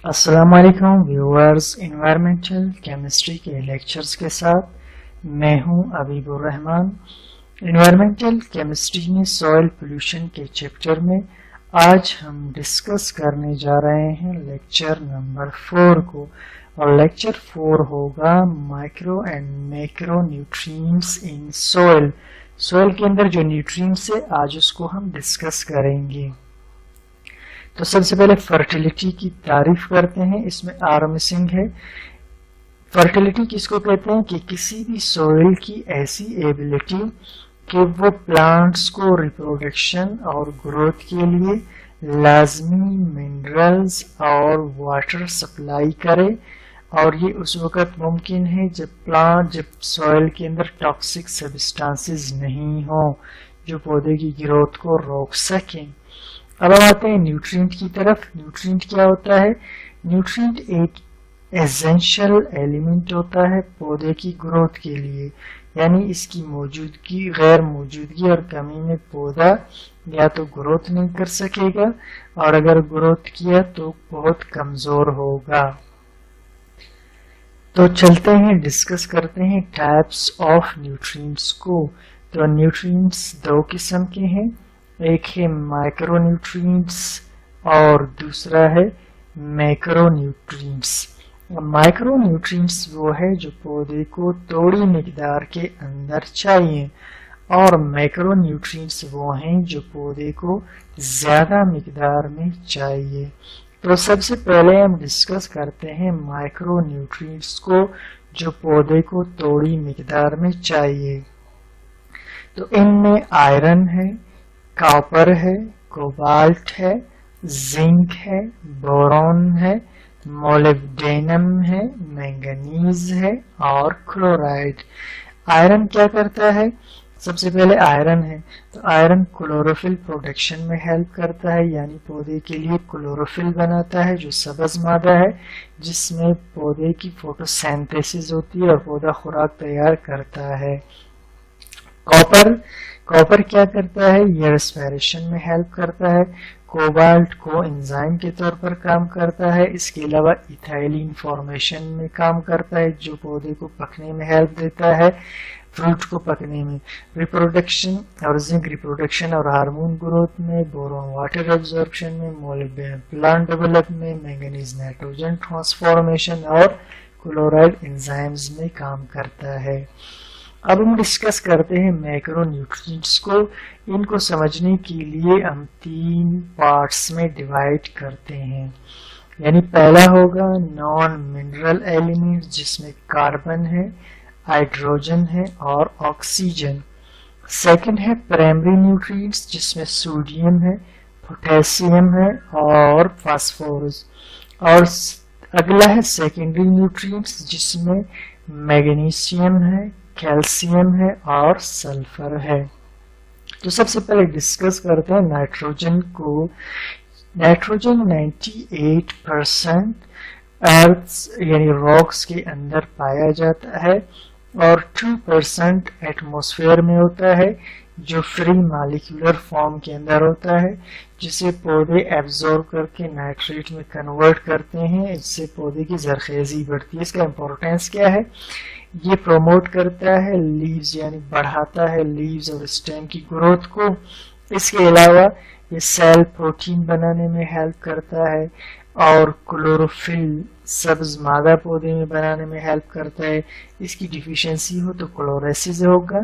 अस्सलाम वालेकुम viewers, environmental chemistry के लेक्चर्स के साथ मैं हूं अबीबुर रहमान। इन्वायरमेंटल केमिस्ट्री में सॉइल पोल्यूशन के चैप्टर में आज हम डिस्कस करने जा रहे हैं लेक्चर नंबर 4 को, और लेक्चर 4 होगा micro and macro nutrients in soil. Soil के अंदर जो न्यूट्रिएंट्स है आज उसको हम डिस्कस करेंगे। तो सबसे पहले फर्टिलिटी की तारीफ करते हैं। इसमें आर मिसिंग है। फर्टिलिटी किसको कहते हैं कि किसी भी सॉइल की ऐसी एबिलिटी कि वो प्लांट्स को रिप्रोडक्शन और ग्रोथ के लिए लाजमी मिनरल्स और वाटर सप्लाई करे, और ये उस वक्त मुमकिन है जब सॉइल के अंदर टॉक्सिक सब्सटेंसेस नहीं हो जो पौधे की ग्रोथ को रोक सकें। अब हम आते हैं न्यूट्रिएंट की तरफ। न्यूट्रिएंट क्या होता है? न्यूट्रिएंट एक एसेंशियल एलिमेंट होता है पौधे की ग्रोथ के लिए, यानी इसकी मौजूदगी, गैर मौजूदगी और कमी में पौधा या तो ग्रोथ नहीं कर सकेगा, और अगर ग्रोथ किया तो बहुत कमजोर होगा। तो चलते हैं, डिस्कस करते हैं टाइप्स ऑफ न्यूट्रिएंट्स को। तो न्यूट्रिएंट्स दो किस्म के हैं, एक है माइक्रो न्यूट्रिएंट्स और दूसरा है मैक्रो न्यूट्रिएंट्स। माइक्रो न्यूट्रिएंट्स वो है जो पौधे को थोड़ी मिकदार के अंदर चाहिए, और मैक्रो न्यूट्रिएंट्स वो हैं जो पौधे को ज्यादा मिकदार में चाहिए। तो सबसे पहले हम डिस्कस करते हैं माइक्रो न्यूट्रिएंट्स को जो पौधे को थोड़ी मिकदार में चाहिए। तो इनमें आयरन है, कॉपर है, कोबाल्ट है, जिंक है, बोरॉन है, मोलिब्डेनम है, मैंगनीज है और क्लोराइड। आयरन क्या करता है? सबसे पहले आयरन है, तो आयरन क्लोरोफिल प्रोडक्शन में हेल्प करता है, यानी पौधे के लिए क्लोरोफिल बनाता है जो सब्ज मादा है जिसमें पौधे की फोटोसिंथेसिस होती है और पौधा खुराक तैयार करता है। कॉपर क्या करता है? ये रेस्पिरेशन में हेल्प करता है। कोबाल्ट को एंजाइम के तौर पर काम करता है। इसके अलावा इथाइलिन फॉर्मेशन में काम करता है जो पौधे को पकने में हेल्प देता है, फ्रूट को पकने में। रिप्रोडक्शन और जिंक रिप्रोडक्शन और हार्मोन ग्रोथ में, बोरॉन वाटर एब्जॉर्प्शन में, मोलिब्डेनम प्लांट डेवलपमेंट में, मैंगनीज नाइट्रोजन ट्रांसफॉर्मेशन और क्लोराइड एंजाइम्स में काम करता है। अब हम डिस्कस करते हैं मैक्रो न्यूट्रिएंट्स को। इनको समझने के लिए हम 3 पार्ट्स में डिवाइड करते हैं, यानी पहला होगा नॉन मिनरल एलिमेंट्स जिसमें कार्बन है, हाइड्रोजन है और ऑक्सीजन। सेकंड है प्राइमरी न्यूट्रिएंट्स जिसमें सोडियम है, पोटेशियम है और फास्फोरस। और अगला है सेकेंडरी न्यूट्रिएंट्स जिसमें मैग्नीशियम है, कैल्शियम है और सल्फर है। तो सबसे पहले डिस्कस करते हैं नाइट्रोजन को। नाइट्रोजन 98% अर्थ यानी रॉक्स के अंदर पाया जाता है और 2% एटमॉस्फेयर में होता है जो फ्री मॉलिक्यूलर फॉर्म के अंदर होता है, जिसे पौधे एब्जॉर्ब करके नाइट्रेट में कन्वर्ट करते हैं। इससे पौधे की जरखेजी बढ़ती है। इसका इम्पोर्टेंस क्या है? ये प्रमोट करता है लीव्स, यानी बढ़ाता है लीव्स और स्टेम की ग्रोथ को। इसके अलावा ये सेल प्रोटीन बनाने में हेल्प करता है और क्लोरोफिल सब्ज मादा पौधे में बनाने में हेल्प करता है। इसकी डिफिशियंसी हो तो क्लोरोसिस होगा।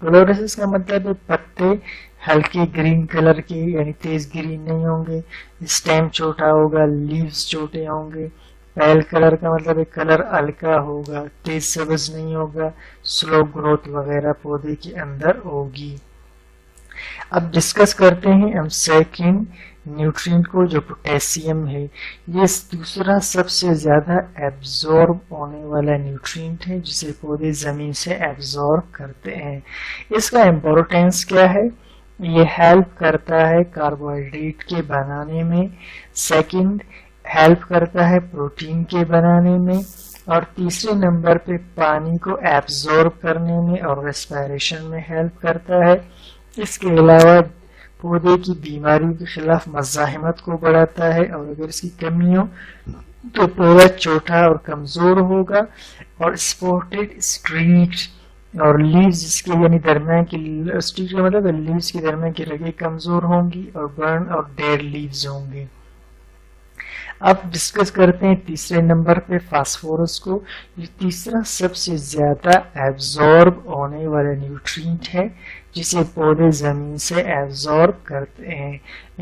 क्लोरोसिस का मतलब है पत्ते हल्के ग्रीन कलर के, यानी तेज ग्रीन नहीं होंगे, स्टेम छोटा होगा, लीव्स छोटे होंगे। पेल कलर का मतलब है कलर हल्का होगा, तेज सब्ज नहीं होगा, स्लो ग्रोथ वगैरह पौधे के अंदर होगी। अब डिस्कस करते हैं हम सेकंड न्यूट्रिएंट को जो पोटेशियम है। ये दूसरा सबसे ज्यादा एब्जॉर्ब होने वाला न्यूट्रिएंट है जिसे पौधे जमीन से एब्जॉर्ब करते हैं। इसका इम्पोर्टेंस क्या है? ये हेल्प करता है कार्बोहाइड्रेट के बनाने में, सेकंड हेल्प करता है प्रोटीन के बनाने में, और तीसरे नंबर पे पानी को एब्जॉर्ब करने में और रेस्पिरेशन में हेल्प करता है। इसके अलावा पौधे की बीमारियों के खिलाफ मज़ाहिमत को बढ़ाता है, और अगर इसकी कमी हो تو پودا چوٹا اور کمزور ہوگا، اور اسپوٹڈ اسٹریٹ اور لیوز جس کے یعنی درمیان کی اسٹریٹ کا مطلب لیوز کے درمیان کی رگیں کمزور ہوں گی، اور برن اور ڈیڈ لیوز ہوں گے۔ اب ڈسکس کرتے ہیں تیسرے نمبر پہ فاسفورس کو۔ یہ تیسرا سب سے زیادہ ایبزورب ہونے والا نیوٹرینٹ ہے جسے پودے زمین سے ایبزورب کرتے ہیں۔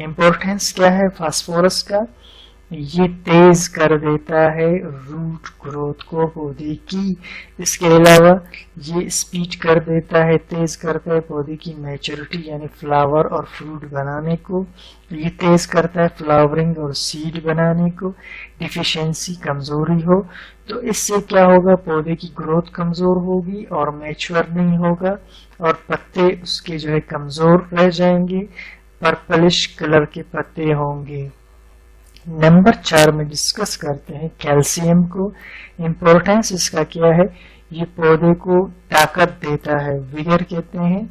امپورٹنس کیا ہے فاسفورس کا؟ یہ تیز کر دیتا ہے روٹ گروتھ کو پودے کی، اس کے علاوہ یہ اسپیڈ کر دیتا ہے، تیز کرتا ہے پودے کی میچورٹی یعنی فلاور اور فروٹ بنانے کو، یہ تیز کرتا ہے فلاورنگ اور سیڈ بنانے کو۔ ڈیفیشنسی کمزوری ہو تو اس سے کیا ہوگا، پودے کی گروتھ کمزور ہوگی اور میچور نہیں ہوگا، اور پتے اس کے جو ہے کمزور رہ جائیں گے، پرپلش کلر کے پتے ہوں گے۔ نمبر 4 میں ڈسکس کرتے ہیں کیلشیم کو۔ امپورٹنس اس کا کیا ہے؟ یہ پودے کو طاقت دیتا ہے، ویگر کہتے ہیں،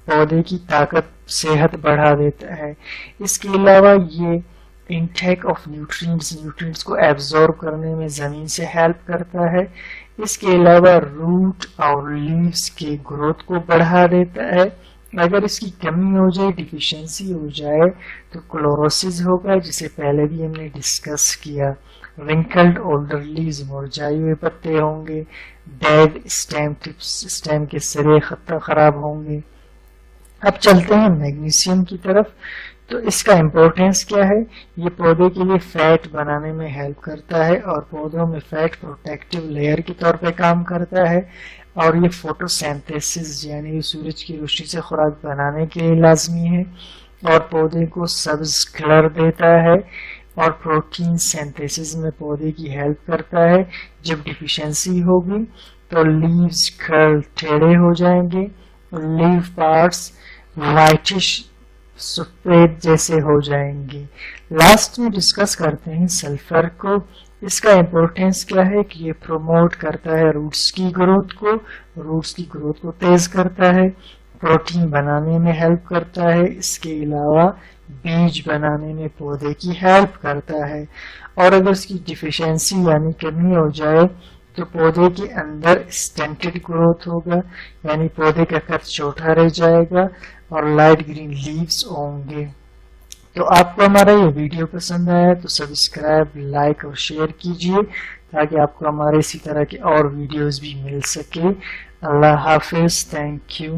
پودے کی طاقت صحت بڑھا دیتا ہے۔ اس کے علاوہ یہ انٹیک آف نیوٹرینٹس کو ایبزورب کرنے میں زمین سے ہیلپ کرتا ہے۔ اس کے علاوہ روٹ اور لیوز کے گروتھ کو بڑھا دیتا ہے۔ اگر اس کی کمی ہو جائے، ڈیفیشنسی ہو جائے تو کلوروسس ہوگا، جسے پہلے بھی ہم نے ڈسکس کیا۔ ونکلڈ اولڈر لیوز مرجھائے ہوئے پتے ہوں گے، ڈیڈ اسٹیم کے سرے خراب ہوں گے۔ اب چلتے ہیں میگنیشیم کی طرف۔ تو اس کا امپورٹنس کیا ہے؟ یہ پودے کے لیے فیٹ بنانے میں ہیلپ کرتا ہے، اور پودوں میں فیٹ پروٹیکٹیو لیئر کے طور پہ کام کرتا ہے، اور یہ فوٹو سینتھیسس یعنی سورج کی روشنی سے خوراک بنانے کے لیے لازمی ہے، اور پودے کو سبز کلر دیتا ہے، اور پروٹین سینتھیسس میں پودے کی ہیلپ کرتا ہے۔ جب ڈیفیشنسی ہوگی تو لیوز کرل ٹیڑھے ہو جائیں گے، لیو پارٹس وائٹش سفید جیسے ہو جائیں گے۔ لاسٹ میں ڈسکس کرتے ہیں سلفر کو۔ اس کا امپورٹنس کیا ہے کہ یہ پروموٹ کرتا ہے روٹس کی گروتھ کو تیز کرتا ہے، پروٹین بنانے میں ہیلپ کرتا ہے، اس کے علاوہ بیج بنانے میں پودے کی ہیلپ کرتا ہے۔ اور اگر اس کی ڈیفیشنسی یعنی کمی ہو جائے تو پودے کے اندر اسٹنٹڈ گروتھ ہوگا، یعنی پودے کا قد چھوٹا رہ جائے گا اور لائٹ گرین لیوز ہوں گے۔ تو آپ کو ہمارا یہ ویڈیو پسند آیا تو سبسکرائب، لائک اور شیئر کیجیے تاکہ آپ کو ہمارے اسی طرح کے اور ویڈیوز بھی مل سکے۔ اللہ حافظ، تھینک یو۔